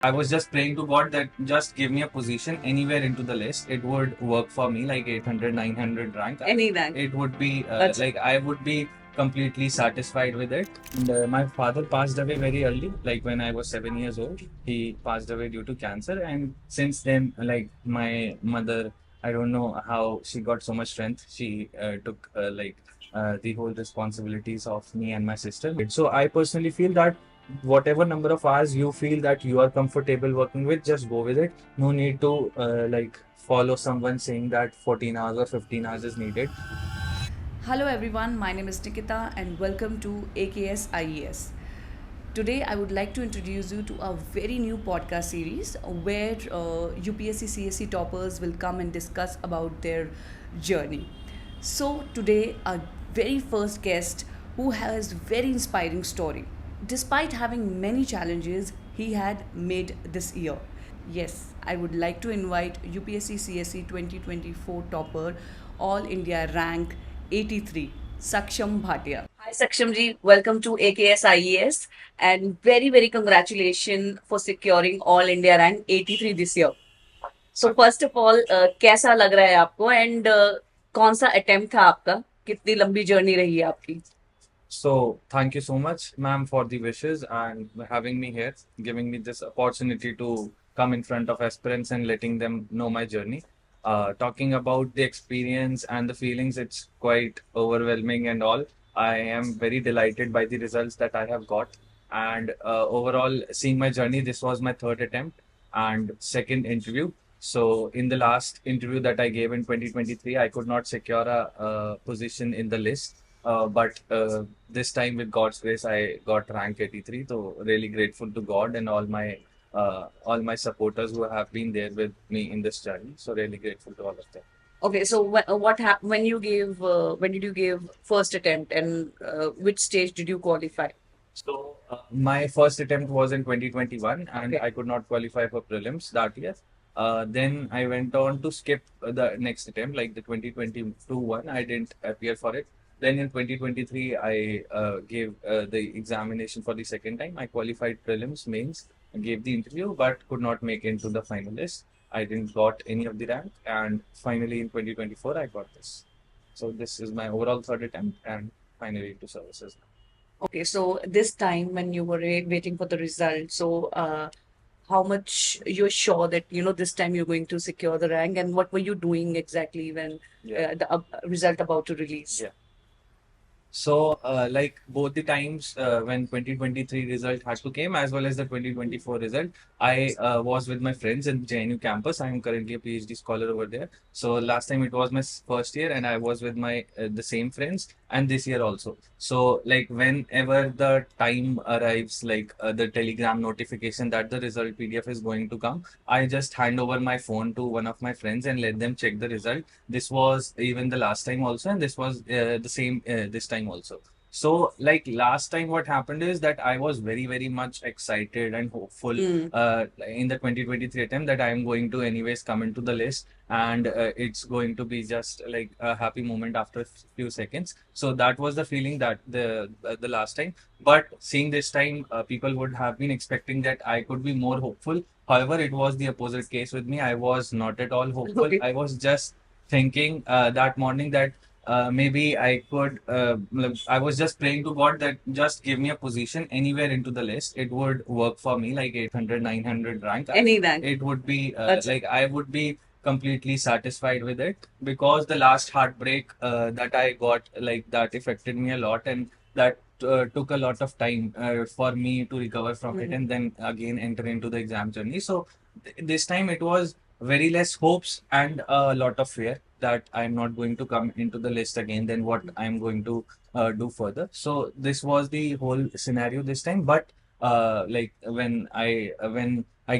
I was just praying to God that just give me a position anywhere into the list. It would work for me, like 800, 900 rank. Any rank. It would be Acha. like I would be completely satisfied with it. And my father passed away very early, like when I was 7 years old. He passed away due to cancer, and since then, like my mother, I don't know how she got so much strength. She took the whole responsibilities of me and my sister. So I personally feel that whatever number of hours you feel that you are comfortable working with, just go with it. No need to follow someone saying that 14 hours or 15 hours is needed. Hello everyone, my name is Nikita and welcome to AKS IAS. Today I would like to introduce you to a very new podcast series where UPSC CSE toppers will come and discuss about their journey. So today our very first guest who has very inspiring story. Despite having many challenges he had made this year. Yes, I would like to invite UPSC CSE 2024 topper, All India rank 83, Saksham Bhatia. Hi Saksham ji, welcome to AKS IAS and very congratulations for securing All India rank 83 this year. So first of all, कैसा लग रहा है आपको and कौन सा attempt था आपका? कितनी लंबी journey रही है आपकी? So thank you so much, ma'am, for the wishes and having me here, giving me this opportunity to come in front of aspirants and letting them know my journey. Talking about the experience and the feelings, it's quite overwhelming and all. I am very delighted by the results that I have got. And overall, seeing my journey, this was my third attempt and second interview. So in the last interview that I gave in 2023, I could not secure a position in the list. But this time, with God's grace, I got rank 83. So really grateful to God and all my supporters who have been there with me in this journey. So really grateful to all of them. Okay, so what happened when you gave when did you give first attempt and which stage did you qualify? So my first attempt was in 2021, and Okay. I could not qualify for prelims that year. Then I went on to skip the next attempt, like the 2022 one. I didn't appear for it. Then in 2023, I gave the examination for the second time. I qualified prelims, mains, gave the interview, but could not make into the finalist. I didn't got any of the rank, and finally in 2024, I got this. So this is my overall third attempt, and finally into services. Okay, so this time when you were waiting for the result, so how much you're sure that this time you're going to secure the rank, and what were you doing exactly when the result about to release? Yeah. So, like both the times when 2023 result had to came as well as the 2024 result, I was with my friends in JNU campus. I am currently a PhD scholar over there. So last time it was my first year, and I was with my the same friends, and this year also. So like whenever the time arrives, like the Telegram notification that the result PDF is going to come, I just hand over my phone to one of my friends and let them check the result. This was even the last time also, and this was the same this time also. So, like last time, what happened is that I was very much excited and hopeful in the 2023 attempt that I am going to anyways come into the list, and it's going to be just like a happy moment after a few seconds. So that was the feeling that the last time. But seeing this time, people would have been expecting that I could be more hopeful. However, it was the opposite case with me. I was not at all hopeful. Okay. I was just thinking that morning that maybe I could. I was just praying to God that just give me a position anywhere into the list. It would work for me, like 800, 900 rank. Any rank. It would be Acha. like I would be completely satisfied with it, because the last heartbreak that I got, like that affected me a lot, and that took a lot of time for me to recover from it, and then again enter into the exam journey. So this time it was very less hopes and a lot of fear that I'm not going to come into the list again, then what I'm going to do further. So this was the whole scenario this time. But like when I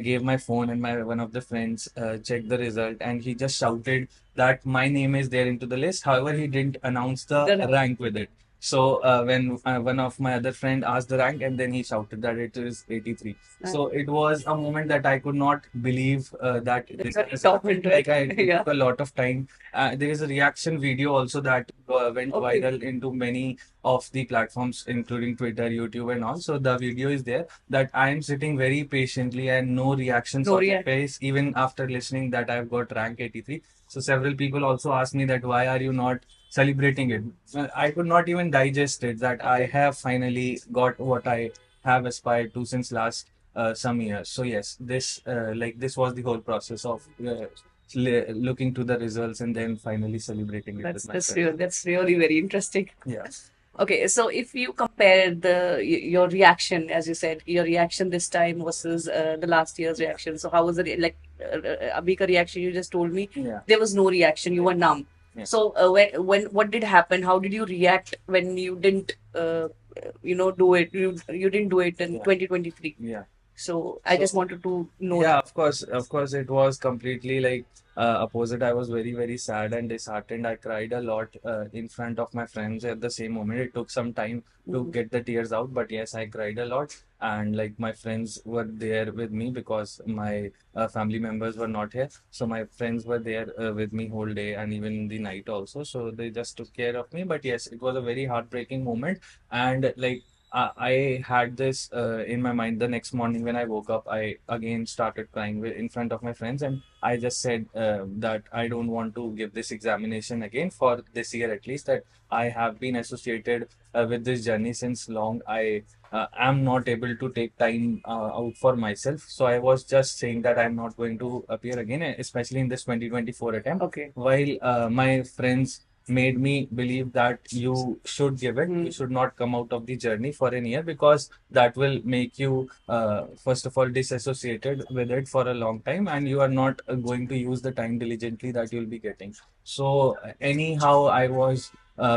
gave my phone, and my one of the friends checked the result, and he just shouted that my name is there into the list. However, he didn't announce the The rank. rank with it. So when one of my other friend asked the rank, and then he shouted that it is 83. So it was a moment that I could not believe that this Got has top happened. into Like it. it Yeah. took a lot of time. There is a reaction video also that went Okay. viral into many of the platforms, including Twitter, YouTube, and all. So the video is there that I am sitting very patiently and no reactions No on my react. face, even after listening that I've got rank 83. So several people also asked me that why are you not celebrating it? I could not even digest it that I have finally got what I have aspired to since last some years. So yes, this was the whole process of looking to the results and then finally celebrating it with my friends. That's really very interesting. Yeah. Okay, so if you compare your reaction, as you said, your reaction this time versus the last year's Yeah. reaction. So how was it like Abika reaction? You just told me Yeah. there was no reaction. You were numb. Yeah. So when what did happen? How did you react when you didn't do it? You didn't do it in Yeah. 2023. Yeah. So I just So wanted to know yeah, that. of course, it was completely like opposite. I was very, very sad and disheartened. I cried a lot in front of my friends at the same moment. It took some time to Mhm. get the tears out, but yes, I cried a lot. And like my friends were there with me because my family members were not here. So my friends were there with me whole day and even in the night also. So they just took care of me. But yes, it was a very heartbreaking moment. And like I had this in my mind the next morning when I woke up. I again started crying in front of my friends, and I just said that I don't want to give this examination again for this year at least. That I have been associated with this journey since long. I am not able to take time out for myself. So I was just saying that I'm not going to appear again, especially in this 2024 attempt. Okay. While my friends made me believe that you should give it. You should not come out of the journey for an year because that will make you, first of all, disassociated with it for a long time, and you are not going to use the time diligently that you'll be getting. So, anyhow, I was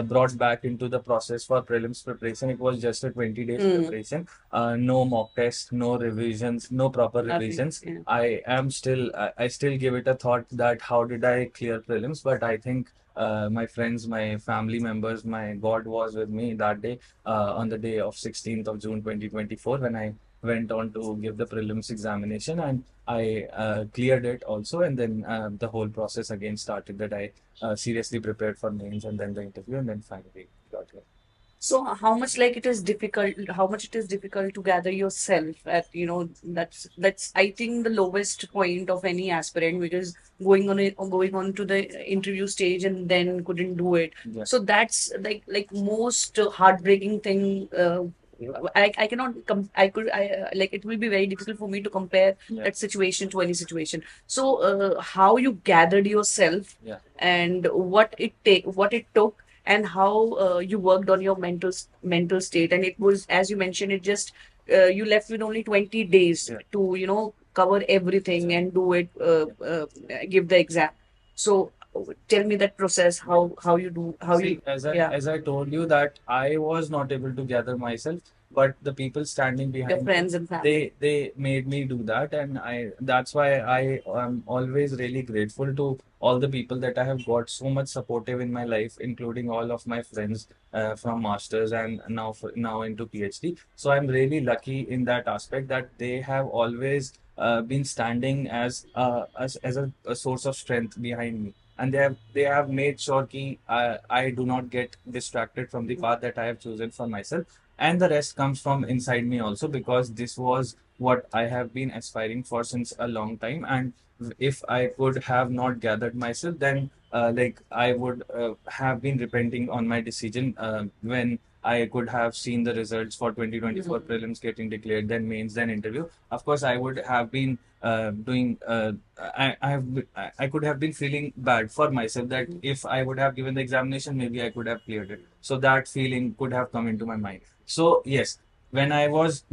brought back into the process for prelims preparation. It was just a 20 days preparation, no mock test, no revisions, no proper Nothing. revisions. Yeah. I still give it a thought that how did I clear prelims, but I think my friends, my family members, my God was with me that day on the day of 16th of June 2024 when I went on to give the prelims examination and I cleared it also. And then the whole process again started that I seriously prepared for mains and then the interview and then finally got here. So how much like it is difficult, how much it is difficult to gather yourself at, that's I think the lowest point of any aspirant, which is going on to the interview stage and then couldn't do it. Yeah. So that's like most heartbreaking thing. I cannot like it will be very difficult for me to compare Yeah. that situation to any situation. So how you gathered yourself, Yeah. and what it took, and how you worked on your mental state. And it was, as you mentioned, it just you left with only 20 days. Yeah. To cover everything and do it, give the exam. So tell me that process, how you do, how See, you yeah, as I told you that I was not able to gather myself, but the people standing your behind me, friends and family. they made me do that, and I that's why I am always really grateful to all the people that I have got so much supportive in my life, including all of my friends from masters and now into PhD. So I'm really lucky in that aspect that they have always been standing as a source of strength behind me, and they have made sure ki I do not get distracted from the path that I have chosen for myself, and the rest comes from inside me also because this was what I have been aspiring for since a long time. And if I could have not gathered myself, then like I would have been repenting on my decision when I could have seen the results for 2024 prelims getting declared, then mains, then interview. Of course, I would have been doing I could have been feeling bad for myself that if I would have given the examination, maybe I could have cleared it. So that feeling could have come into my mind. So yes, when I was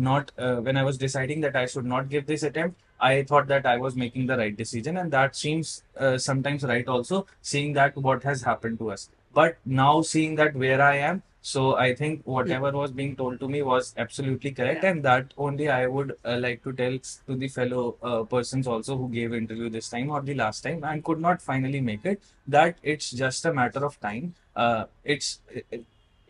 deciding that I should not give this attempt, I thought that I was making the right decision, and that seems sometimes right also, seeing that what has happened to us. But now seeing that where I am, so I think whatever was being told to me was absolutely correct, Yeah. and that only I would like to tell to the fellow persons also who gave interview this time or the last time and could not finally make it, that it's just a matter of time.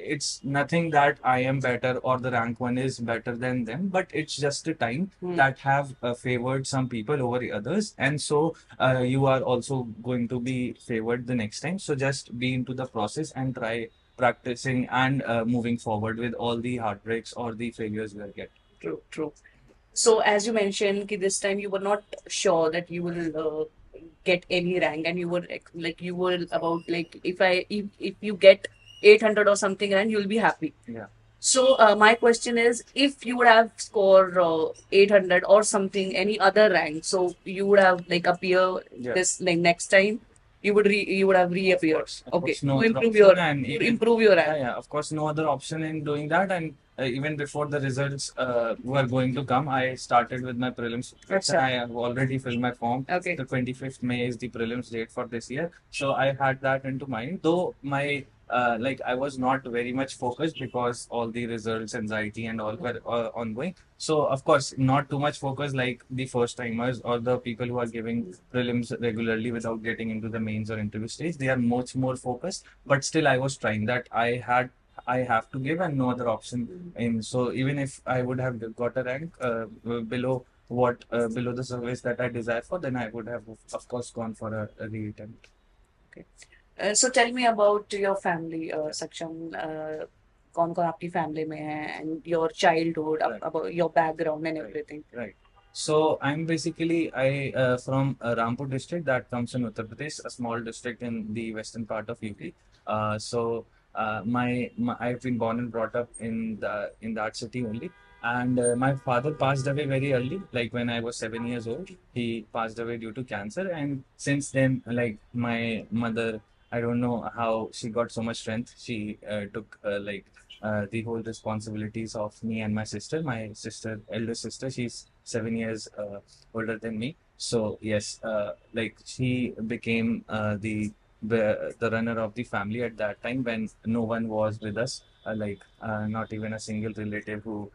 it's nothing that I am better or the rank one is better than them, but it's just a time that have favored some people over the others, and so you are also going to be favored the next time. So just be into the process and try practicing and moving forward with all the heartbreaks or the failures you will get. True, true. So as you mentioned, ki this time you were not sure that you will get any rank, and you were like you were about like if you get 800 or something rank, you'll be happy. Yeah. So my question is, if you would have scored 800 or something, any other rank, so you would have like appear Yeah. this like next time, you would have reappeared. Of Okay, course, no to other improve option, your and to even improve your yeah, rank. yeah, of course, no other option in doing that. And even before the results were going to come, I started with my prelims. Acha. I have already filled my form. Okay. The 25th May is the prelims date for this year, so I had that into mind. Though my like I was not very much focused because all the results, anxiety, and all were ongoing. So of course, not too much focus like the first timers or the people who are giving prelims regularly without getting into the mains or interview stage. They are much more focused, but still I was trying that. I have to give and no other option in. So even if I would have got a rank below below the service that I desire for, then I would have of course gone for a reattempt. Okay. So tell me about your family, Saksham. कौन कौन आपकी family में है, and your childhood, Right. about your background and Right. everything. Right. So I'm basically I from Rampur district that comes in Uttar Pradesh, a small district in the western part of UP. My I've been born and brought up in that city only. And my father passed away very early, like when I was 7 years old. He passed away due to cancer, and since then, like my mother, I don't know how she got so much strength. She took the whole responsibilities of me and my sister. My sister, elder sister, she's 7 years older than me. So yes, like she became the runner of the family at that time when no one was with us. Not even a single relative who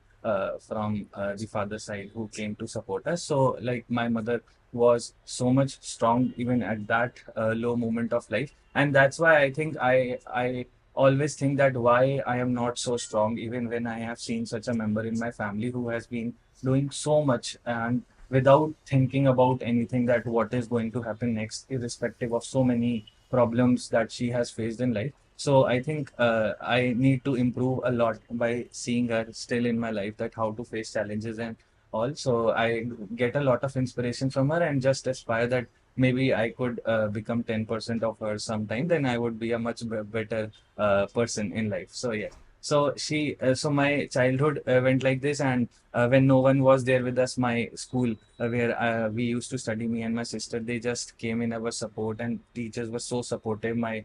from the father side who came to support us. So like my mother was so much strong even at that low moment of life, and that's why I think I always think that why I am not so strong, even when I have seen such a member in my family who has been doing so much and without thinking about anything that what is going to happen next, irrespective of so many problems that she has faced in life. So I think I need to improve a lot by seeing her still in my life, that how to face challenges and all. So I get a lot of inspiration from her and just aspire that maybe I could become 10% of her sometime, then I would be a much better person in life. So yeah. So my childhood went like this, and when no one was there with us, my school where we used to study, me and my sister, they just came in our support, and teachers were so supportive. My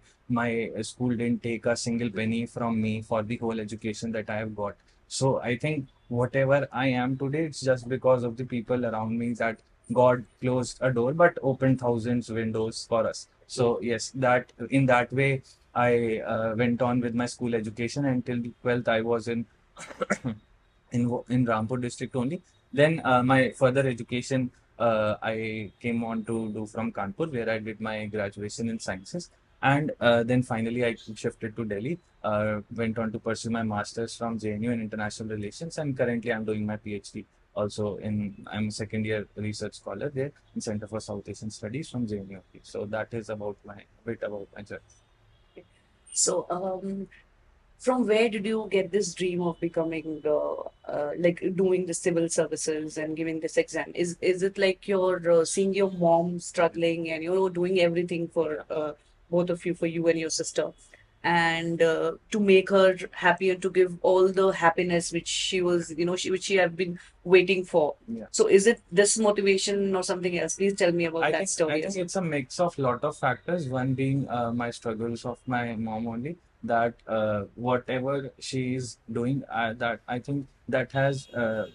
school didn't take a single penny from me for the whole education that I have got. So I think whatever I am today, it's just because of the people around me, that God closed a door but opened thousands windows for us. So yes, that in that way I went on with my school education until the 12th. I was in Rampur district only. Then my further education I came on to do from Kanpur, where I did my graduation in sciences, and then finally I shifted to Delhi. Went on to pursue my masters from JNU in international relations, and currently I'm doing my PhD. Also, I'm a second year research scholar there in Center for South Asian Studies from JNU. So that is about my bit about my journey. So, from where did you get this dream of becoming like doing the civil services and giving this exam? Is it like you're seeing your mom struggling and you're doing everything for both of you, for you and your sister, and to make her happy and to give all the happiness which she was, which she had been waiting for? Yeah. So is it this motivation or something else? Please tell me about that story. I think it's a mix of lot of factors. One being my struggles of my mom only, that whatever she is doing, that I think that has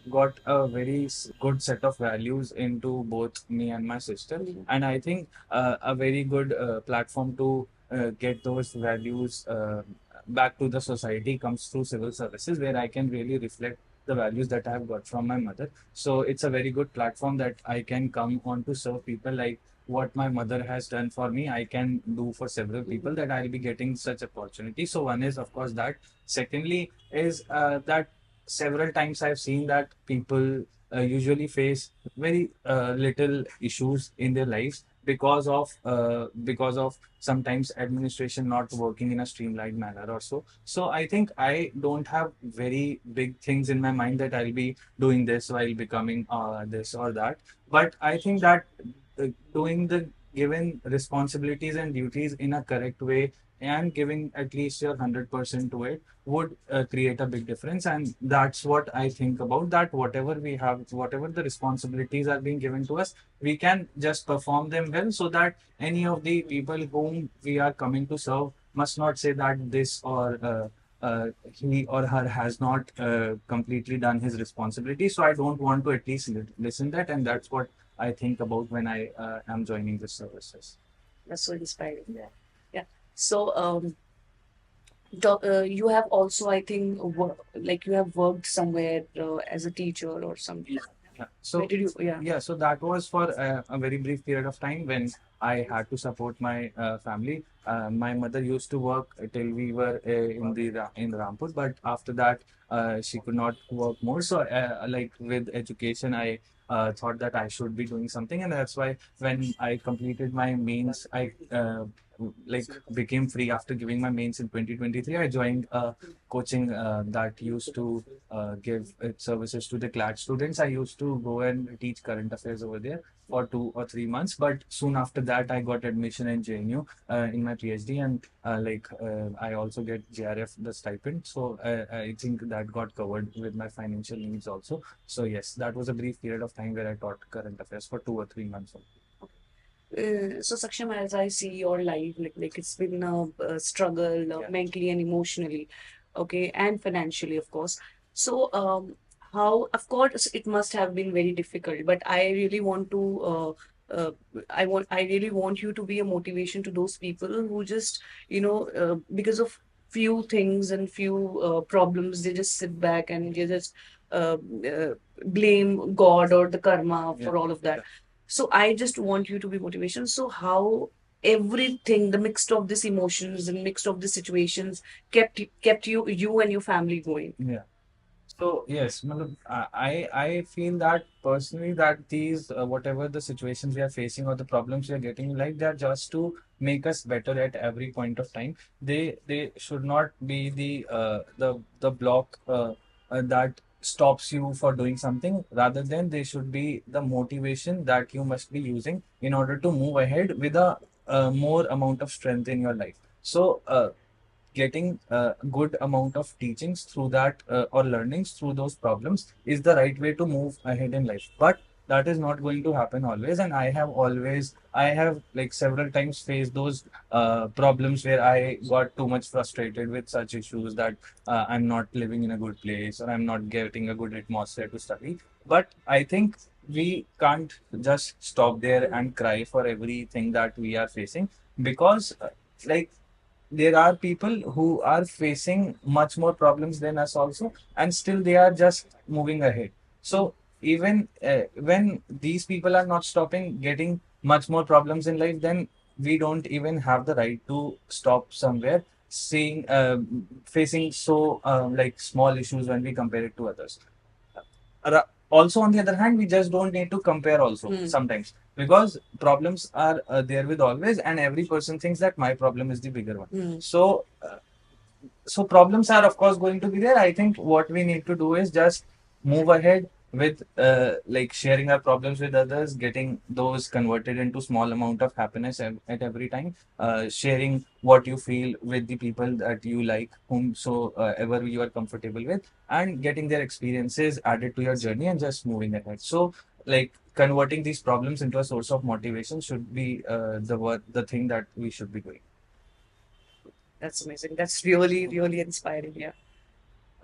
got a very good set of values into both me and my sister. And I think a very good platform to get those values back to the society comes through civil services, where I can really reflect the values that I have got from my mother. So it's a very good platform that I can come on to serve people. Like what my mother has done for me, I can do for several people, that I'll be getting such opportunity. So one is of course that. Secondly is that several times I've seen that people usually face very little issues in their lives because of sometimes administration not working in a streamlined manner or so. So I think I don't have very big things in my mind that I'll be doing this while becoming this or that. But I think that doing the given responsibilities and duties in a correct way and giving at least your 100% to it would create a big difference. And that's what I think about, that whatever we have, whatever the responsibilities are being given to us, we can just perform them well, so that any of the people whom we are coming to serve must not say that this or he or her has not completely done his responsibility. So I don't want to at least listen that, and that's what I think about when I am joining the services. That's so inspiring. Yeah. Yeah. So, you have also, I think, like you have worked somewhere as a teacher or something. Yeah. So Where did you? Yeah. yeah, so that was for a very brief period of time when I had to support my family. My mother used to work till we were in Rampur, but after that she could not work more. So like with education, I thought that I should be doing something, and that's why when I completed my mains, I like became free after giving my mains in 2023. I joined a coaching that used to give services to the CLAT students. I used to go and teach current affairs over there for 2 or 3 months. But soon after that, I got admission in JNU in my PhD, and I also get JRF the stipend. So I think that got covered with my financial needs also. So yes, that was a brief period of time where I taught current affairs for 2 or 3 months. So Saksham, as I see your life, like it's been a struggle Yeah. mentally and emotionally, okay, and financially, of course. So, how, of course, it must have been very difficult, but I really want to, I really want you to be a motivation to those people who just, because of few things and few problems, they just sit back and they just uh, uh, blame God or the karma Yeah. for all of that. So I just want you to be motivation. So how everything, the mixed of these emotions and mixed of the situations kept you and your family going. Yeah. So yes, matlab, I feel that personally that these whatever the situations we are facing or the problems we are getting in life, they are just to make us better at every point of time. They should not be the block that stops you for doing something. Rather than they should be the motivation that you must be using in order to move ahead with a more amount of strength in your life. So getting a good amount of teachings through that or learnings through those problems is the right way to move ahead in life. But that is not going to happen always, and I have like several times faced those problems where I got too much frustrated with such issues that I'm not living in a good place or I'm not getting a good atmosphere to study. But I think we can't just stop there and cry for everything that we are facing, because like there are people who are facing much more problems than us also, and still they are just moving ahead. So even when these people are not stopping getting much more problems in life, then we don't even have the right to stop somewhere seeing facing so like small issues when we compare it to others. Also on the other hand, we just don't need to compare also sometimes, because problems are there with always, and every person thinks that my problem is the bigger one. So problems are of course going to be there. I think what we need to do is just move ahead with like sharing our problems with others, getting those converted into small amount of happiness at every time, sharing what you feel with the people that you like, whom so ever you are comfortable with, and getting their experiences added to your journey and just moving ahead. So like converting these problems into a source of motivation should be the thing that we should be doing. That's amazing. That's really, really inspiring. Yeah.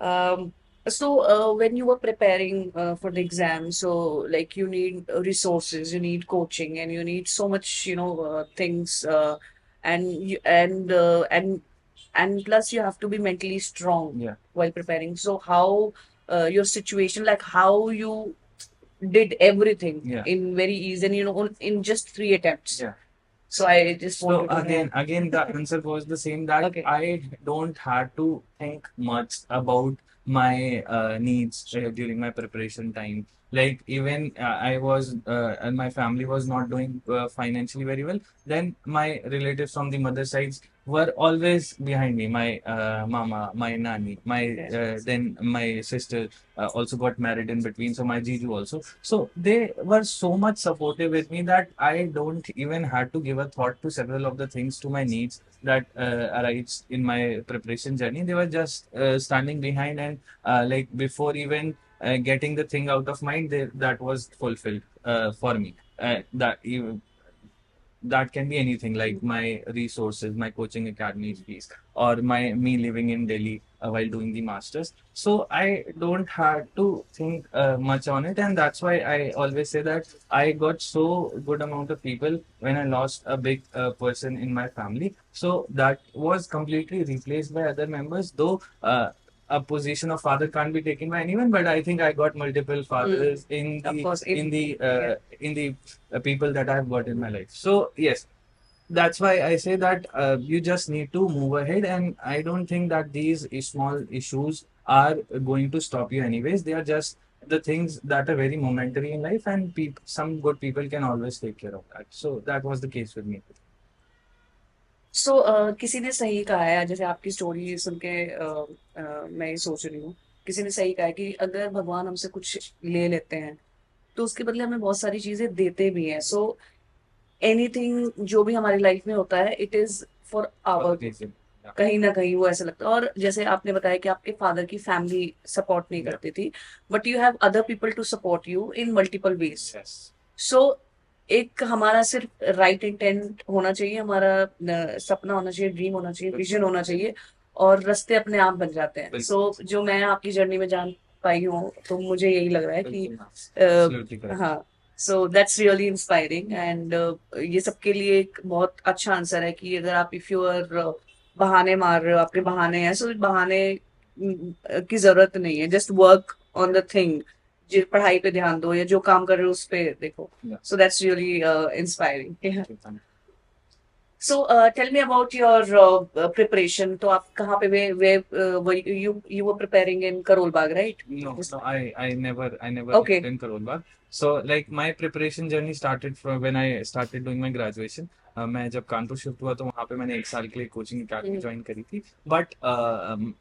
Um, so when you were preparing for the exam, so like you need resources, you need coaching, and you need so much, things, and you and plus you have to be mentally strong. Yeah. While preparing. So how? your situation, like how you did everything Yeah. in very easy and in just 3 attempts. Yeah. So I just So wanted to know. again, the answer was the same, that Okay. I don't have to think much about my needs during my preparation time. Like even I was and my family was not doing financially very well. Then my relatives from the mother sides were always behind me. My mama, my nanny, my then my sister also got married in between. So my Jiju also. So they were so much supportive with me that I don't even had to give a thought to several of the things to my needs that arise in my preparation journey. They were just standing behind and like before even getting the thing out of mind, that was fulfilled for me. That can be anything like my resources, my coaching academy fees, or my me living in Delhi while doing the masters. So I don't have to think much on it, and that's why I always say that I got so good amount of people when I lost a big person in my family. So that was completely replaced by other members, though. A position of father can't be taken by anyone, but I think I got multiple fathers in Of the course, in the people that I've got in my life. So yes, that's why I say that you just need to move ahead, and I don't think that these small issues are going to stop you anyways. They are just the things that are very momentary in life, and some good people can always take care of that. So that was the case with me. सो किसी ने सही कहा है, जैसे आपकी story सुन के मैं ये सोच रही हूँ, किसी ने सही कहा है कि अगर भगवान हमसे कुछ ले लेते हैं तो उसके बदले हमें बहुत सारी चीजें देते भी हैं. सो एनीथिंग जो भी हमारी लाइफ में होता है, it is for our Reason. Yeah. कहीं ना कहीं वो ऐसा लगता है. और जैसे आपने बताया कि आपके फादर की फैमिली सपोर्ट नहीं करती थी, but you have other people to support you in multiple ways. Yes. So एक हमारा सिर्फ राइट इंटेंट होना चाहिए, हमारा सपना होना चाहिए, ड्रीम होना चाहिए, विजन होना चाहिए, और रास्ते अपने आप बन जाते हैं. सो जो मैं आपकी जर्नी में जान पाई हूँ, तो मुझे यही लग रहा है कि Absolutely correct. हाँ. सो दैट्स रियली इंस्पायरिंग, एंड ये सबके लिए एक बहुत अच्छा आंसर है कि अगर आप इफ यू आर बहाने मार रहे हो, आपके बहाने हैं, सो बहाने की जरूरत नहीं है. Just work on the thing, जो पढ़ाई पे ध्यान दो या जो काम कर रहे हो उस पे देखो. Yeah. So that's really inspiring. Okay, thank you. So tell me about your preparation. तो आप कहाँ पे you were preparing in Karol Bagh, right? No, no, I never Okay. lived in Karol Bagh. So like my preparation journey started from when I started doing my graduation. मैं जब Kanpur shift हुआ तो वहाँ पे मैंने एक साल के लिए कोचिंग अकेडमी ज्वाइन करी थी. बट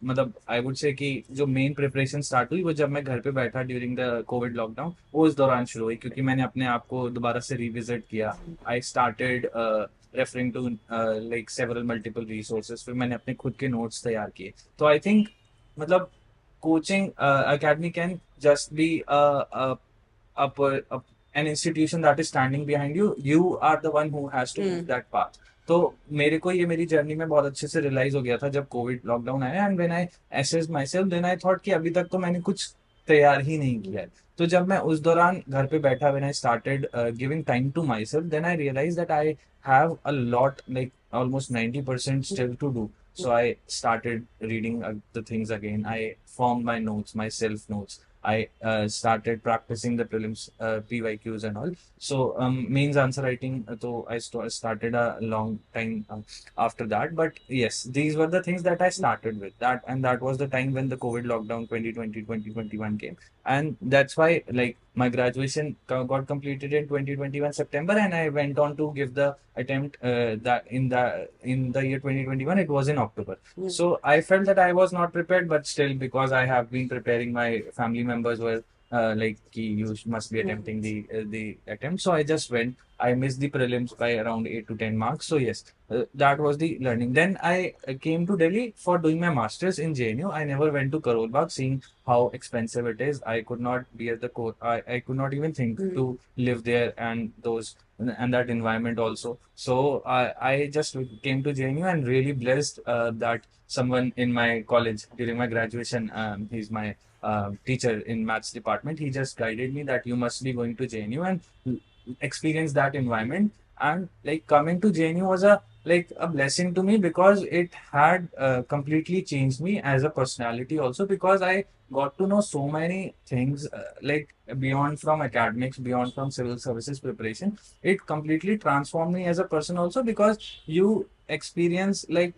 मतलब आई वुड से कि जो मेन प्रिपरेशन स्टार्ट हुई वो जब मैं घर पे बैठा ड्यूरिंग द कोविड लॉकडाउन, वो उस दौरान शुरू हुई, क्योंकि मैंने अपने आप को दोबारा से रिविजिट किया. I started referring to like several multiple resources. फिर मैंने अपने खुद के नोट्स तैयार किए. तो आई थिंक मतलब coaching academy can just be an institution that is standing behind you. You are the one who has to move that path. तो मेरे को ये मेरी जर्नी में बहुत अच्छे से रियलाइज हो गया था जब कोविड लॉकडाउन आया, and when I assessed myself then I thought कि अभी तक तो मैंने कुछ तैयार ही नहीं किया है. तो जब मैं उस दौरान घर पे बैठा, when I started giving time to myself, then I realise that I have a lot, like almost 90% still to do. So I started reading the things again. I formed my notes, my self notes. I started practicing the prelims, PYQs and all. So means answer writing. So I started a long time after that. But yes, these were the things that I started with. That was the time when the COVID lockdown 2020 2021 came, and that's why like my graduation got completed in 2021 September, and I went on to give the attempt that in the year 2021 it was in October. So I felt that I was not prepared, but still, because I have been preparing, my family members were like you must be attempting the attempt. So I just went. I missed the prelims by around 8 to 10 marks. So yes, that was the learning. Then I came to Delhi for doing my masters in JNU. I never went to Karol Bagh, seeing how expensive it is. I could not be at the court. I could not even think to live there and those and that environment also. So I just came to JNU and really blessed that someone in my college during my graduation, he's my teacher in maths department. He just guided me that you must be going to JNU and experience that environment. And like coming to JNU was a blessing to me, because it had completely changed me as a personality also, because I got to know so many things, like beyond from academics, beyond from civil services preparation. It completely transformed me as a person also, because you experience like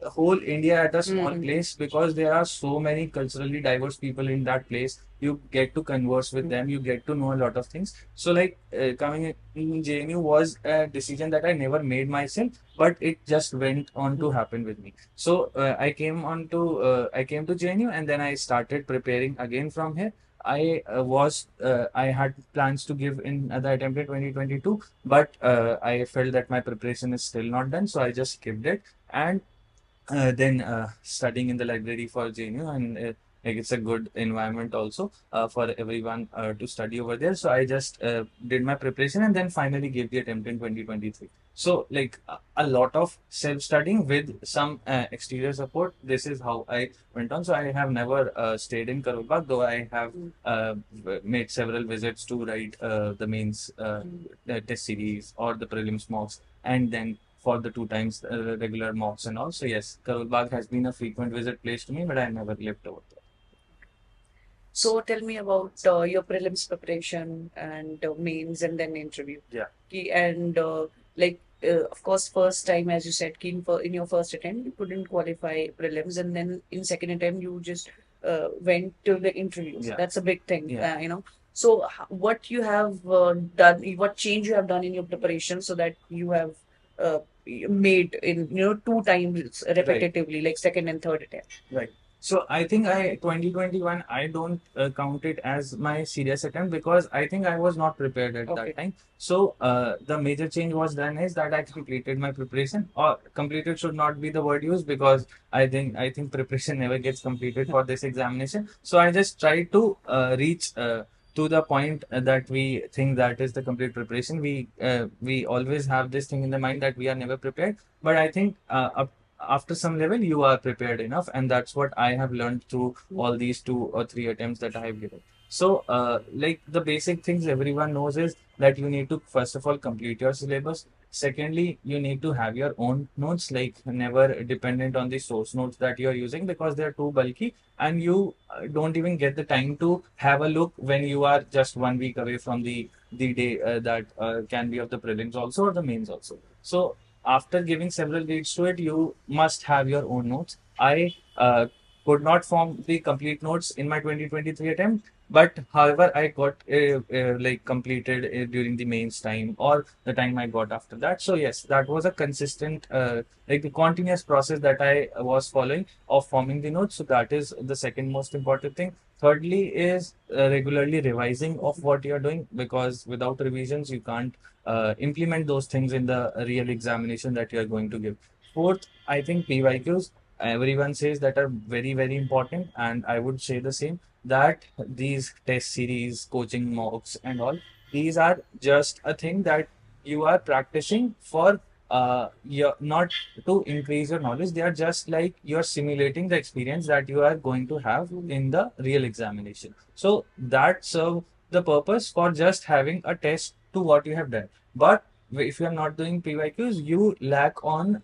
whole India at a small place, because there are so many culturally diverse people in that place. You get to converse with them, you get to know a lot of things. So like coming in JNU was a decision that I never made myself, but it just went on to happen with me. So I came to JNU, and then I started preparing again from here. I had plans to give in the attempt in 2022, but I felt that my preparation is still not done, so I just skipped it. And then studying in the library for JNU, and like it's a good environment also for everyone to study over there. So I just did my preparation, and then finally gave the attempt in 2023. So like a lot of self-studying with some exterior support. This is how I went on. So I have never stayed in Karol Bagh, though I have made several visits to write the mains test series or the prelims mocks, and then for the two times regular mocks and all. So yes, Karol Bagh has been a frequent visit place to me, but I never lived over there. So tell me about your prelims preparation and mains and then interview. Yeah. And of course, first time, as you said, in your first attempt, you couldn't qualify prelims, and then in second attempt, you just went to the interviews. Yeah. That's a big thing, Yeah. So what you have done, what change you have done in your preparation so that you have uh, made in two times repetitively, like second and third attempt. Right. So I think 2021 I don't count it as my serious attempt, because I think I was not prepared at Okay. that time. So the major change was done is that I completed my preparation, or completed should not be the word used, because I think preparation never gets completed for this examination. So I just tried to reach to the point that we think that is the complete preparation. We always have this thing in the mind that we are never prepared, but I think after some level you are prepared enough, and that's what I have learned through all these 2 or 3 attempts that I have given. So like the basic things everyone knows is that you need to first of all complete your syllabus. Secondly, you need to have your own notes, like never dependent on the source notes that you are using, because they are too bulky, and you don't even get the time to have a look when you are just 1 week away from the day that can be of the prelims also or the mains also. So after giving several reads to it, you must have your own notes. I could not form the complete notes in my 2023 attempt, but however, I got like completed during the mains time or the time I got after that. So yes, that was a consistent, like the continuous process that I was following of forming the notes. So that is the second most important thing. Thirdly is regularly revising of what you are doing, because without revisions you can't implement those things in the real examination that you are going to give. Fourth, I think PYQs, everyone says that are very, very important, and I would say the same, that these test series, coaching mocks, and all, these are just a thing that you are practicing for your not to increase your knowledge. They are just like you're simulating the experience that you are going to have in the real examination. So that serve the purpose for just having a test to what you have done. But if you are not doing PYQs, you lack on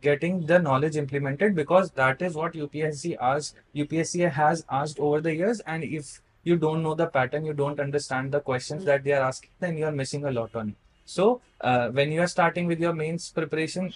getting the knowledge implemented, because that is what UPSC has asked over the years. And if you don't know the pattern, you don't understand the questions that they are asking, then you are missing a lot on it. So when you are starting with your mains preparation,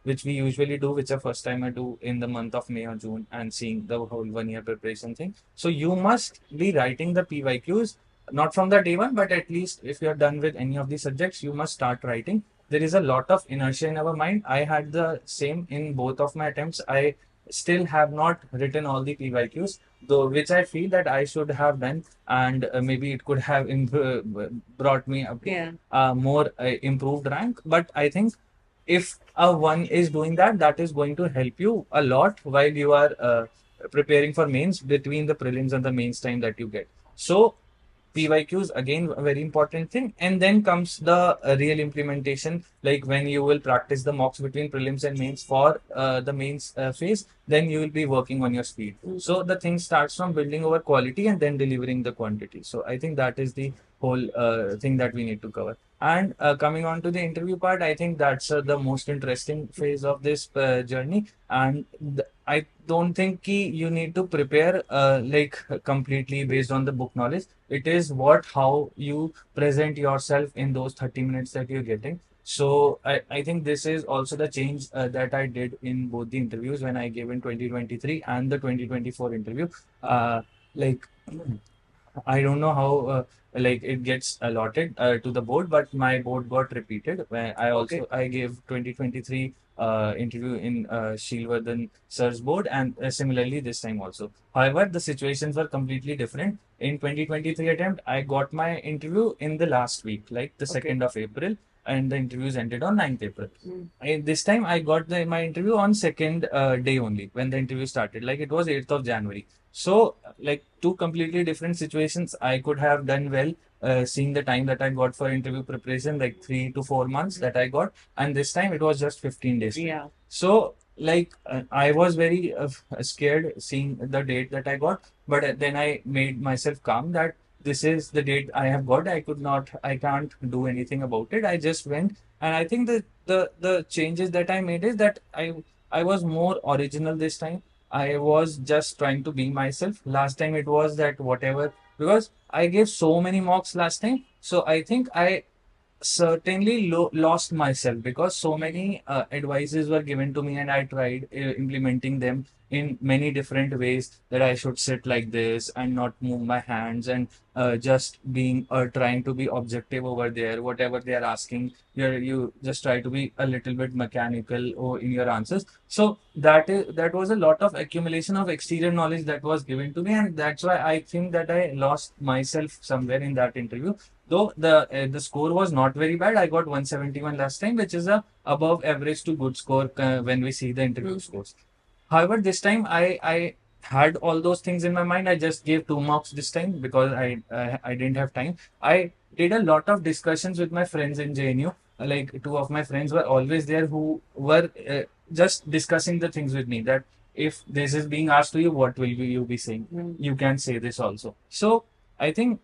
which we usually do, which a first time I do in the month of May or June, and seeing the whole 1 year preparation thing. So you must be writing the PYQs, not from the day one, but at least if you're done with any of the subjects, you must start writing. There is a lot of inertia in our mind. I had the same in both of my attempts. I still have not written all the PYQs, though, which I feel that I should have done, and maybe it could have brought me up to more improved rank. But I think if one is doing that, that is going to help you a lot while you are preparing for mains, between the prelims and the mains time that you get. So PYQs again a very important thing, and then comes the real implementation, like when you will practice the mocks between prelims and mains for the mains phase, then you will be working on your speed. So the thing starts from building over quality and then delivering the quantity. So I think that is the whole thing that we need to cover. And coming on to the interview part, I think that's the most interesting phase of this journey. And I don't think you need to prepare like completely based on the book knowledge. It is how you present yourself in those 30 minutes that you're getting. So I think this is also the change that I did in both the interviews when I gave in 2023 and the 2024 interview. Like I don't know how like it gets allotted to the board, but my board got repeated. Where I gave 2023 interview in Shilvardhan sir's board, and similarly this time also. However, the situations were completely different. In 2023 attempt, I got my interview in the last week, like the 2nd of April, and the interviews ended on 9th April. This time I got my interview on second day only when the interview started. Like it was 8th of January. So like two completely different situations. I could have done well seeing the time that I got for interview preparation, like 3 to 4 months that I got, and this time it was just 15 days. Yeah. So like I was very scared seeing the date that I got, but then I made myself calm that this is the date I have got. I can't do anything about it. I just went, and I think the changes that I made is that I was more original this time. I was just trying to be myself. Last time it was that whatever, because I gave so many mocks last time. So I think I certainly lost myself because so many advices were given to me and I tried implementing them in many different ways, that I should sit like this and not move my hands, and just being trying to be objective over there. Whatever they are asking, you just try to be a little bit mechanical or in your answers. So that was a lot of accumulation of exterior knowledge that was given to me, and that's why I think that I lost myself somewhere in that interview. Though the score was not very bad, I got 171 last time, which is a above average to good score when we see the interview scores. However, this time I had all those things in my mind. I just gave 2 marks this time because I didn't have time. I did a lot of discussions with my friends in JNU. Like two of my friends were always there who were just discussing the things with me, that if this is being asked to you, what will you be saying? You can say this also. So I think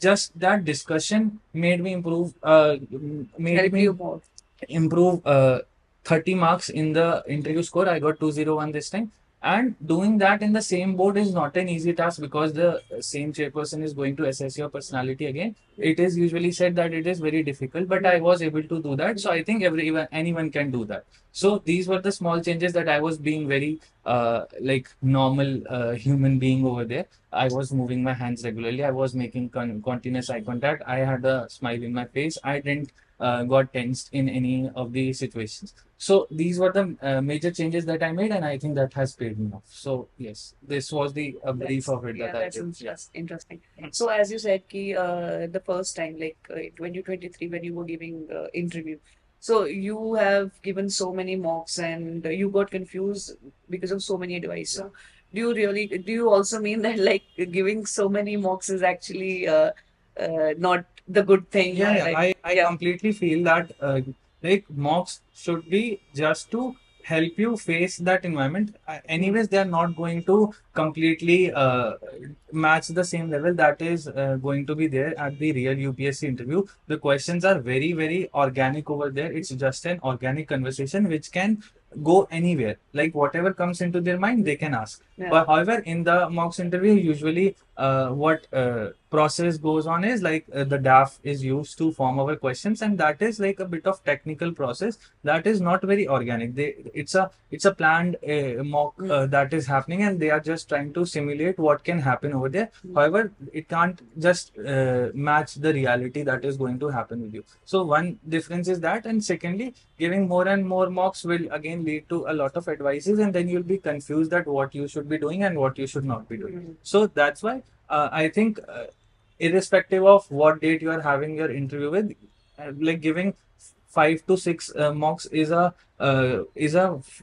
just that discussion made me made me improve 30 marks in the interview score. I got 201 this time. And doing that in the same board is not an easy task because the same chairperson is going to assess your personality again. It is usually said that it is very difficult, but I was able to do that. So I think anyone can do that. So these were the small changes that I was being very like normal human being over there. I was moving my hands regularly. I was making continuous eye contact. I had a smile in my face. I didn't got tensed in any of the situations. So these were the major changes that I made, and I think that has paid me off. So yes, this was the brief of it that I did. Yeah. Interesting. So as you said, the first time, like in 2023, when you were giving interview, so you have given so many mocks and you got confused because of so many advice. So do you also mean that like giving so many mocks is actually not the good thing? I completely feel that like mocks should be just to help you face that environment. Anyways, they are not going to completely match the same level that is going to be there at the real UPSC interview. The questions are very, very organic over there. It's just an organic conversation which can go anywhere. Like whatever comes into their mind, they can ask. Yeah. But however, in the mocks interview, usually what process goes on is like the DAF is used to form our questions, and that is like a bit of technical process that is not very organic. It's a planned mock that is happening, and they are just trying to simulate what can happen over there. However, it can't just match the reality that is going to happen with you. So one difference is that, and secondly, giving more and more mocks will again lead to a lot of advices, and then you'll be confused at what you should be doing and what you should not be doing. So that's why I think irrespective of what date you are having your interview with, like giving 5 to 6 mocks is a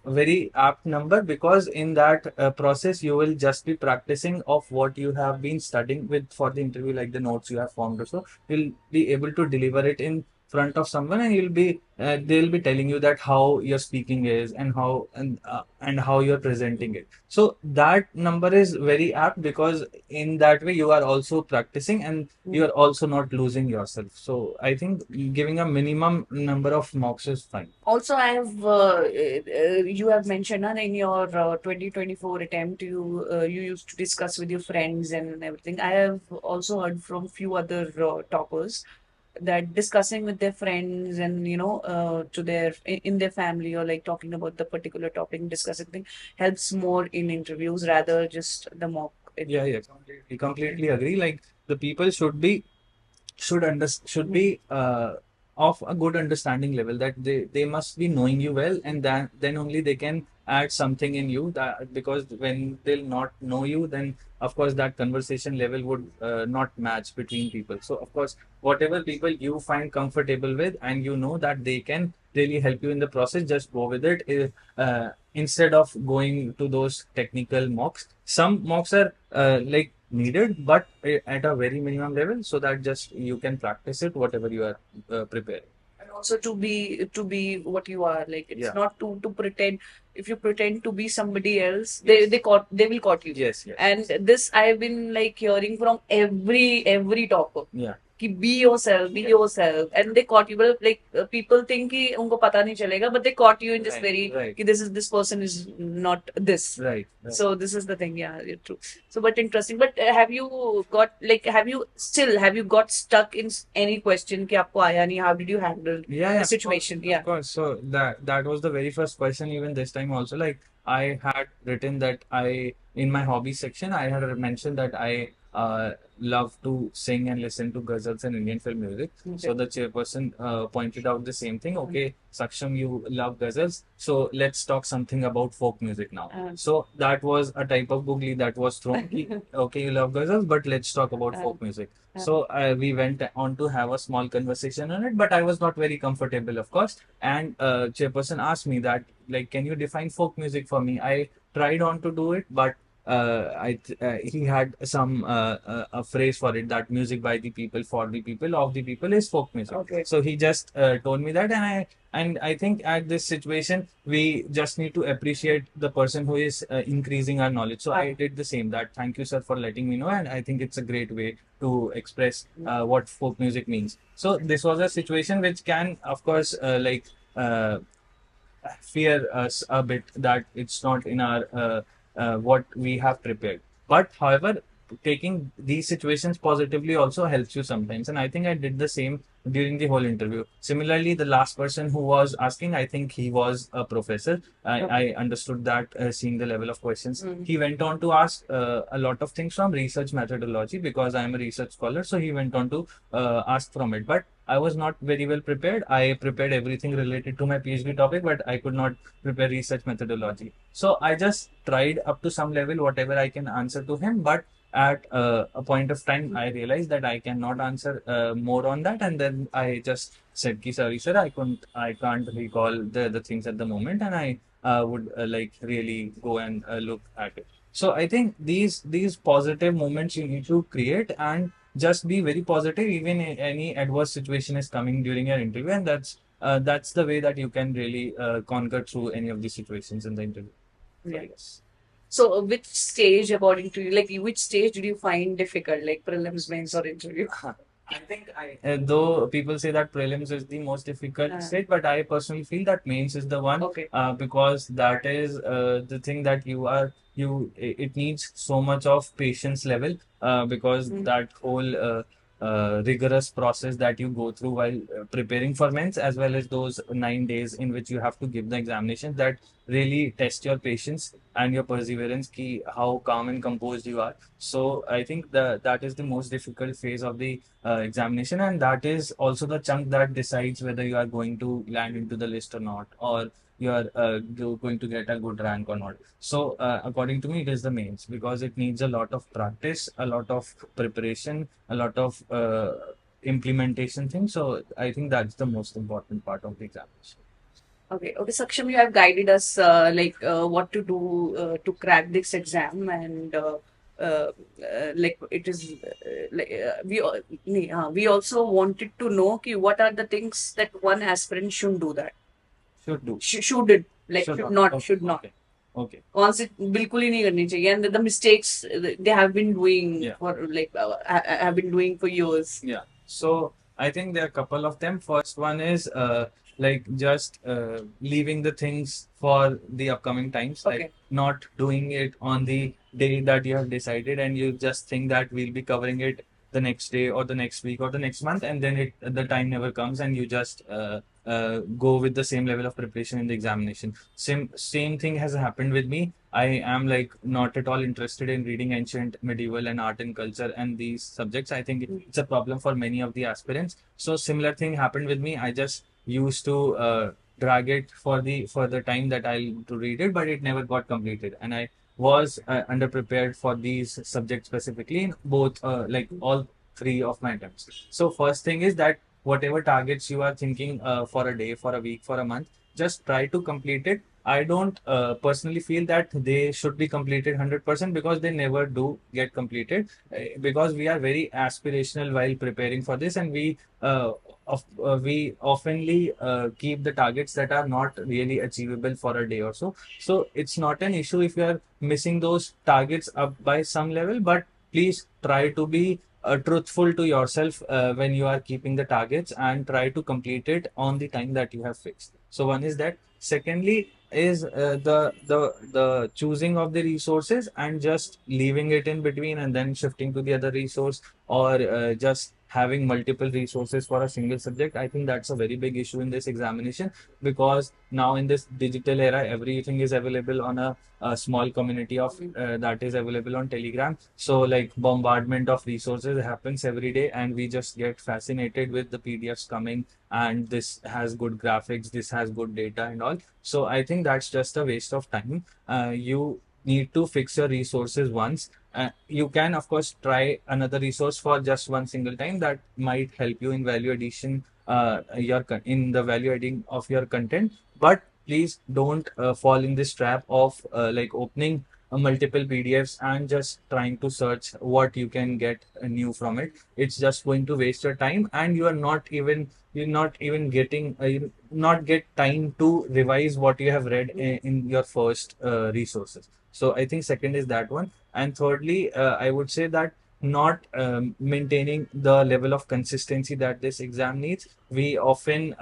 very apt number, because in that process you will just be practicing of what you have been studying with for the interview, like the notes you have formed. So you'll be able to deliver it in front of someone, and they'll be telling you that how your speaking is and how you're presenting it. So that number is very apt, because in that way you are also practicing and you are also not losing yourself. So I think giving a minimum number of mocks is fine. Also, I have you have mentioned in your 2024 attempt, you used to discuss with your friends and everything. I have also heard from few other toppers that discussing with their friends and to their in their family, or like talking about the particular topic, discussing thing helps more in interviews rather just the mock. Yeah, completely agree. Like, the people should be of a good understanding level, that they must be knowing you well, and then only they can add something in you, that because when they'll not know you, then of course that conversation level would not match between people. So of course, whatever people you find comfortable with and you know that they can really help you in the process, just go with it. Instead of going to those technical mocks, some mocks are like needed, but at a very minimum level, so that just you can practice it whatever you are preparing. And also to be what you are, like it's Yeah. not to pretend. If you pretend to be somebody else, they will caught you. Yes, yes. And this I've been like hearing from every topper. Yeah. कि be yourself, be yourself, and they caught you. Well, like people think कि उनको पता नहीं चलेगा, but they caught you in this Right, very right. कि this person is not this. Right, right. So this is the thing, yeah, you're true. So, but interesting. But have you got stuck in any question कि आपको आया नहीं? How did you handle Yeah, the situation? of course. So that was the very first question. Even this time also, like, I had written that in my hobby section, I had mentioned that I love to sing and listen to ghazals and Indian film music. Okay. So the chairperson pointed out the same thing. Okay, Saksham, you love ghazals, so let's talk something about folk music now. So that was a type of googly that was thrown. Okay, you love ghazals, but let's talk about folk music. So we went on to have a small conversation on it, but I was not very comfortable, of course. And chairperson asked me that, like, can you define folk music for me? I tried on to do it, but he had some a phrase for it, that music by the people, for the people, of the people is folk music. Okay. So he just told me that, and I think at this situation we just need to appreciate the person who is increasing our knowledge. So I did the same. That, thank you, sir, for letting me know, and I think it's a great way to express what folk music means. So this was a situation which can, of course, uh, fear us a bit, that it's not in our what we have prepared. But however, taking these situations positively also helps you sometimes, and I think I did the same during the whole interview. Similarly, the last person who was asking, I think he was a professor. I understood that, seeing the level of questions. He went on to ask a lot of things from research methodology, because I am a research scholar. So he went on to ask from it, but I was not very well prepared. I prepared everything related to my PhD topic, but I could not prepare research methodology. So I just tried up to some level whatever I can answer to him, but at a point of time, I realized that I cannot answer more on that, and then I just said, "Ki sorry, sir, I can't recall the things at the moment, and I would like really go and look at it." So I think these positive moments you need to create, and just be very positive, even if any adverse situation is coming during your interview, and that's the way that you can really conquer through any of these situations in the interview. So, yes. So, which stage, according to you, like which stage did you find difficult, like prelims, mains, or interview? I think though people say that prelims is the most difficult stage, but I personally feel that mains is the one. Okay. Because that is the thing that it needs so much of patience level, because that whole rigorous process that you go through while preparing for mains, as well as those 9 days in which you have to give the examination, that really test your patience and your perseverance, ki how calm and composed you are. So I think that is the most difficult phase of the examination, and that is also the chunk that decides whether you are going to land into the list or not, or you are going to get a good rank or not. So according to me, it is the mains, because it needs a lot of practice, a lot of preparation, a lot of implementation things. So I think that's the most important part of the examination. Okay, Saksham, you have guided us what to do to crack this exam, and like it is we also wanted to know ki what are the things that one aspirant should do that Should do. should it like should not Okay. should not Okay. Okay. कौन से बिल्कुल ही नहीं करनी चाहिए and the mistakes they have been doing Yeah. for like have been doing for years. Yeah. So I think there are a couple of them. First one is like just leaving the things for the upcoming times, Okay. like not doing it on the day that you have decided, and you just think that we'll be covering it the next day or the next week or the next month, and then the time never comes, and you just go with the same level of preparation in the examination. Same thing has happened with me. I am like not at all interested in reading ancient, medieval, and art and culture and these subjects. I think it's a problem for many of the aspirants. So similar thing happened with me. I just used to drag it for the time that I'll to read it, but it never got completed, and I was underprepared for these subjects specifically in both like all three of my attempts. So first thing is that whatever targets you are thinking for a day, for a week, for a month, just try to complete it. I don't personally feel that they should be completed 100% because they never do get completed because we are very aspirational while preparing for this, and we oftenly keep the targets that are not really achievable for a day or so. So it's not an issue if you are missing those targets up by some level, but please try to be truthful to yourself when you are keeping the targets and try to complete it on the time that you have fixed. So one is that. Secondly is the choosing of the resources and just leaving it in between and then shifting to the other resource, or just having multiple resources for a single subject. I think that's a very big issue in this examination, because now in this digital era everything is available on a small community of that is available on Telegram. So like bombardment of resources happens every day, and we just get fascinated with the PDFs coming, and this has good graphics, this has good data and all. So I think that's just a waste of time. You need to fix your resources once. You can of course try another resource for just one single time. That might help you in value addition, in the value adding of your content. But please don't fall in this trap of like opening multiple PDFs and just trying to search what you can get new from it. It's just going to waste your time, and you're not even getting you not get time to revise what you have read in your first resources. So I think second is that one. And thirdly, I would say that not maintaining the level of consistency that this exam needs. We often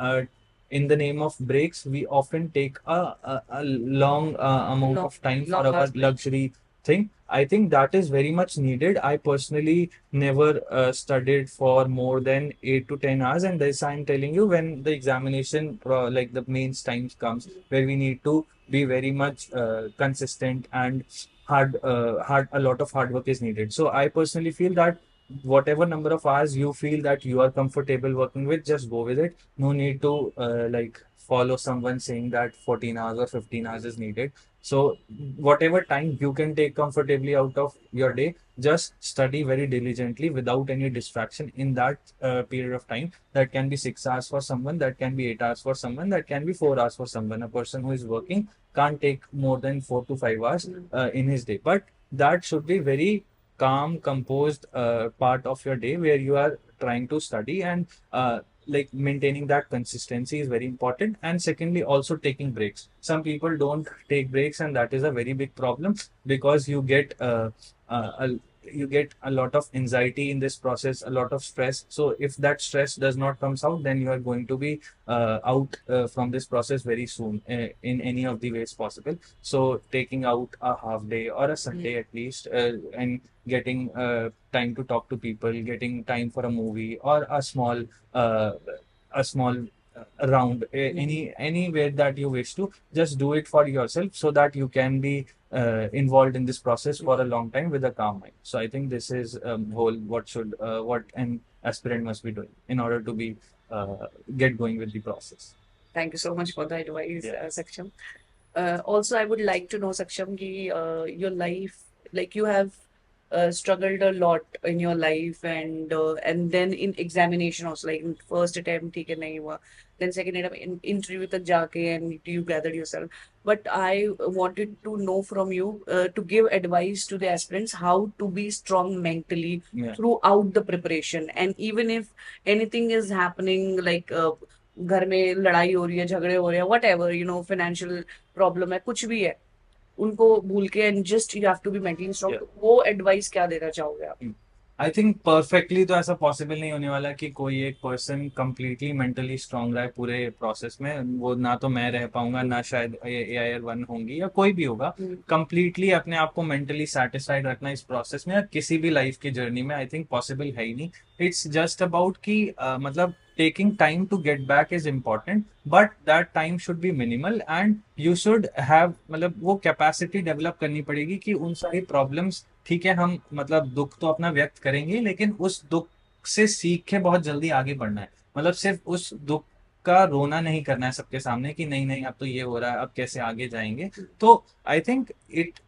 in the name of breaks, we often take a long amount of time for our luxury thing. I think that is very much needed. I personally never studied for more than 8 to 10 hours, and this I'm telling you when the examination, like the mains times comes, where we need to be very much consistent and hard. A lot of hard work is needed. So I personally feel that whatever number of hours you feel that you are comfortable working with, just go with it. No need to like follow someone saying that 14 hours or 15 hours is needed. So whatever time you can take comfortably out of your day, just study very diligently without any distraction in that period of time. That can be 6 hours for someone, that can be 8 hours for someone, that can be 4 hours for someone. A person who is working can't take more than 4 to 5 hours in his day, but that should be very calm, composed part of your day where you are trying to study, and like maintaining that consistency is very important. And secondly, also taking breaks. Some people don't take breaks, and that is a very big problem, because you get a lot of anxiety in this process, a lot of stress. So if that stress does not comes out, then you are going to be out from this process very soon in any of the ways possible. So taking out a half day or a Sunday at least, and getting time to talk to people, getting time for a movie or uh, a small round, anywhere that you wish to, just do it for yourself so that you can be involved in this process for a long time with a calm mind. So I think this is whole what an aspirant must be doing in order to be get going with the process. Thank you so much for the advice, Saksham. Also, I would like to know, Saksham, your life, like you have struggled a lot in your life, and then in examination also, like in first attempt ठीक है नहीं हुआ, then second attempt in interview तक जाके and you gathered yourself. But I wanted to know from you to give advice to the aspirants how to be strong mentally throughout the preparation, and even if anything is happening like घर में लड़ाई हो रही है, झगड़े हो रहे हैं, वट एवर फाइनेंशियल प्रॉब्लम है, कुछ भी है, उनको भूल के and just you have to be mentally strong, तो वो एडवाइस क्या देना चाहोगे आप? आई थिंक परफेक्टली तो ऐसा पॉसिबल नहीं होने वाला कि कोई एक पर्सन कंप्लीटली मेंटली स्ट्रांग रहे पूरे प्रोसेस में। वो ना तो मैं रह पाऊंगा, ना शायद AIR 1 होंगी या कोई भी होगा। कंप्लीटली अपने आप को मेंटली सेटिस्फाइड रखना इस प्रोसेस में या किसी भी लाइफ की जर्नी में आई थिंक पॉसिबल है ही नहीं। इट्स जस्ट अबाउट कि मतलब taking time to get back is important, but that time should be minimal and you should have मतलब वो कैपेसिटी डेवलप करनी पड़ेगी कि उन सारी प्रॉब्लम्स, ठीक है हम मतलब दुख तो अपना व्यक्त करेंगे, लेकिन उस दुख से सीख के बहुत जल्दी आगे बढ़ना है। मतलब सिर्फ उस दुख का रोना नहीं करना है सबके सामने कि नहीं नहीं अब तो ये हो रहा है, अब कैसे आगे जाएंगे। तो I think it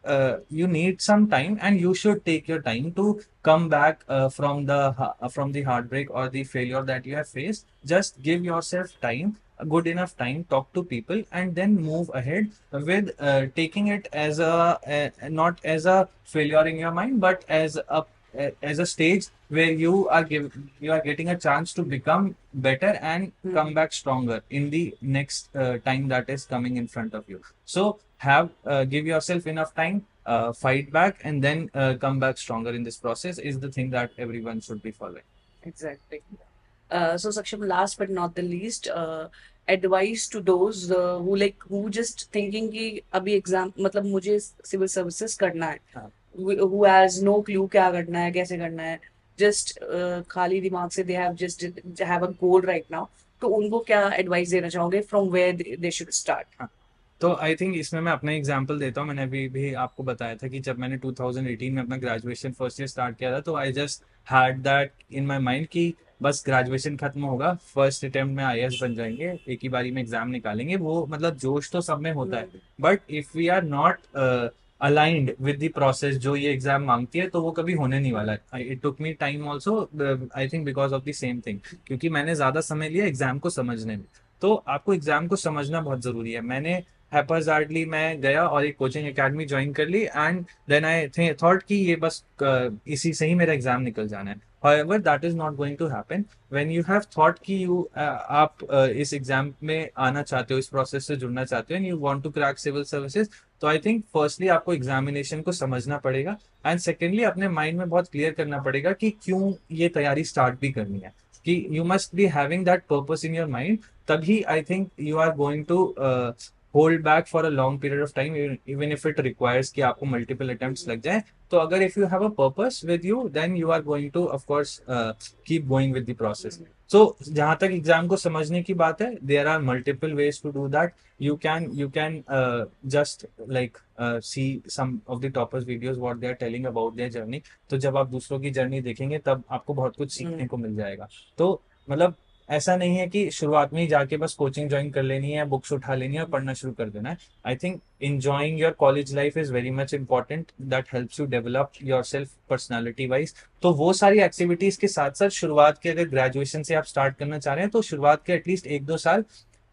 you need some time and you should take your time to come back from the heartbreak or the failure that you have faced. Just give yourself time, a good enough time, talk to people, and then move ahead with taking it as not as a failure in your mind, but as a stage where you are getting a chance to become better and come back stronger in the next time that is coming in front of you. So give yourself enough time, fight back, and then come back stronger in this process is the thing that everyone should be following. Exactly. So Saksham, last but not the least, advice to those who just thinking कि अभी exam मतलब मुझे civil services करना है, who has no clue क्या करना है, कैसे करना है, just खाली दिमाग से they have a goal right now, तो उनको क्या एडवाइस देना चाहोगे from where they should start? तो आई थिंक इसमें मैं अपना एग्जांपल देता हूँ। मैंने अभी भी आपको बताया था कि जब मैंने 2018 में अपना ग्रेजुएशन फर्स्ट ईयर स्टार्ट किया था, तो I just had that in my mind कि बस ग्रेजुएशन खत्म होगा, फर्स्ट अटेम्प्ट में IAS बन जाएंगे, एक ही बारी में एग्जाम निकालेंगे। वो मतलब जोश तो सब में होता है, but if we are not aligned with the process जो ये एग्जाम मांगती है, तो वो कभी होने नहीं वाला है। It took me time also, I think because of the same thing, क्योंकि मैंने ज्यादा समय लिया एग्जाम को समझने में। तो आपको एग्जाम को समझना बहुत जरूरी है। मैंने हैपरजार्डली मैं गया और एक कोचिंग एकेडमी ज्वाइन कर ली एंड देन आई थॉट कि ये बस इसी से ही मेरा एग्जाम निकल जाना है। However, that is not going to happen. When you have thought कि आप इस एग्जाम में आना चाहते हो, इस प्रोसेस से जुड़ना चाहते हो, and you want to crack civil services, तो आई थिंक फर्स्टली आपको एग्जामिनेशन को समझना पड़ेगा एंड सेकेंडली अपने माइंड में बहुत क्लियर करना पड़ेगा कि क्यों ये तैयारी स्टार्ट भी करनी है, कि you must be having that purpose in your mind. तभी I think you are going to hold back for a long period of time, even if it requires कि आपको मल्टीपल अटेम्प्ट्स लग जाए। तो अगर if you have a purpose with you, then you are going to of course keep going with the process. So जहां तक exam को समझने की बात है, there are multiple ways to do that. You can just like see some of the toppers videos what they are telling about their journey. तो जब आप दूसरों की जर्नी देखेंगे तब आपको बहुत कुछ सीखने को मिल जाएगा। तो मतलब ऐसा नहीं है कि शुरुआत में ही जाके बस कोचिंग ज्वाइन कर लेनी है, बुक्स उठा लेनी है और पढ़ना शुरू कर देना है। I think enjoying your college life is very much important. That helps you develop yourself personality wise. तो वो सारी एक्टिविटीज के साथ साथ शुरुआत के, अगर ग्रेजुएशन से आप स्टार्ट करना चाह रहे हैं, तो शुरुआत के एटलीस्ट 1-2 साल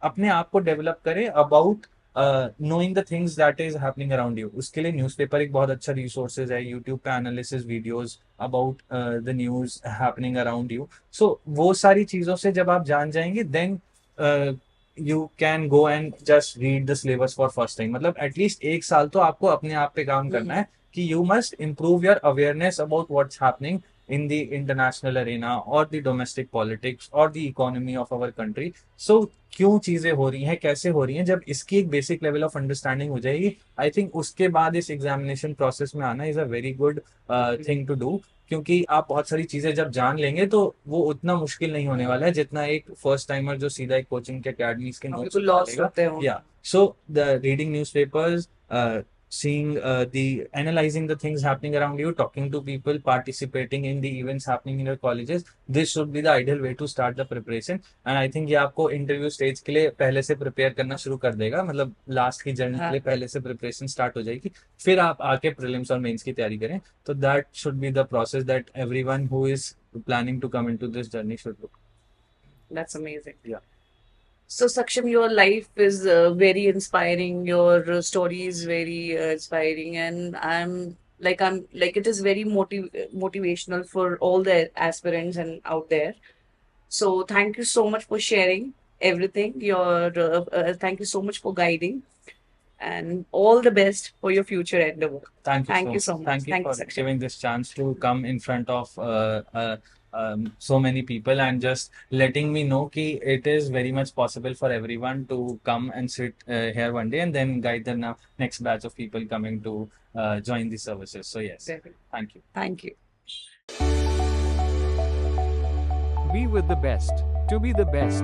अपने आप को डेवलप करें about knowing the things that is happening around you. उसके लिए न्यूज़पेपर एक बहुत अच्छा रिसोर्सेज है, यूट्यूब पे analysis videos about the news happening around you. So वो सारी चीजों से जब आप जान जाएंगे, then you can go and just read the syllabus for first time. मतलब एटलीस्ट 1 साल तो आपको अपने आप पे काम करना है कि you must improve your awareness about what's happening in the international arena or the domestic politics or the economy of our country. So क्यों चीजें हो रही हैं, कैसे हो रही हैं, जब इसकी एक बेसिक लेवल ऑफ अंडरस्टैंडिंग हो जाएगी, आई थिंक उसके बाद इस एग्जामिनेशन प्रोसेस में आना is a very good thing to do. क्योंकि आप बहुत सारी चीजें जब जान लेंगे तो वो उतना मुश्किल नहीं होने वाला है जितना एक फर्स्ट टाइमर जो सीधा एक कोचिंग के अकेडमीज के नोट्स लॉस्ट होते हैं। या so the reading newspapers, seeing the analyzing the things happening around you, talking to people, participating in the events happening in your colleges. This should be the ideal way to start the preparation. And I think ये आपको interview stage के लिए पहले से prepare करना शुरू कर देगा, मतलब लास्ट की जर्नी के लिए पहले से प्रिपरेशन स्टार्ट हो जाएगी, फिर आप आके प्रीलिम्स और मेंस की तैयारी करें. तो that should be the process that everyone who is planning to come into this journey should look. That's amazing. Yeah. So, Saksham, your life is very inspiring. Your story is very inspiring, and I'm like it is very motivational for all the aspirants and out there. So, thank you so much for sharing everything. Thank you so much for guiding, and all the best for your future endeavor. Thank you so much. Thank you for Saksham. giving this chance to come in front of so many people and just letting me know कि it is very much possible for everyone to come and sit here one day and then guide the next batch of people coming to join the services. So yes, Definitely. thank you. Thank you. Be with the best. To be the best.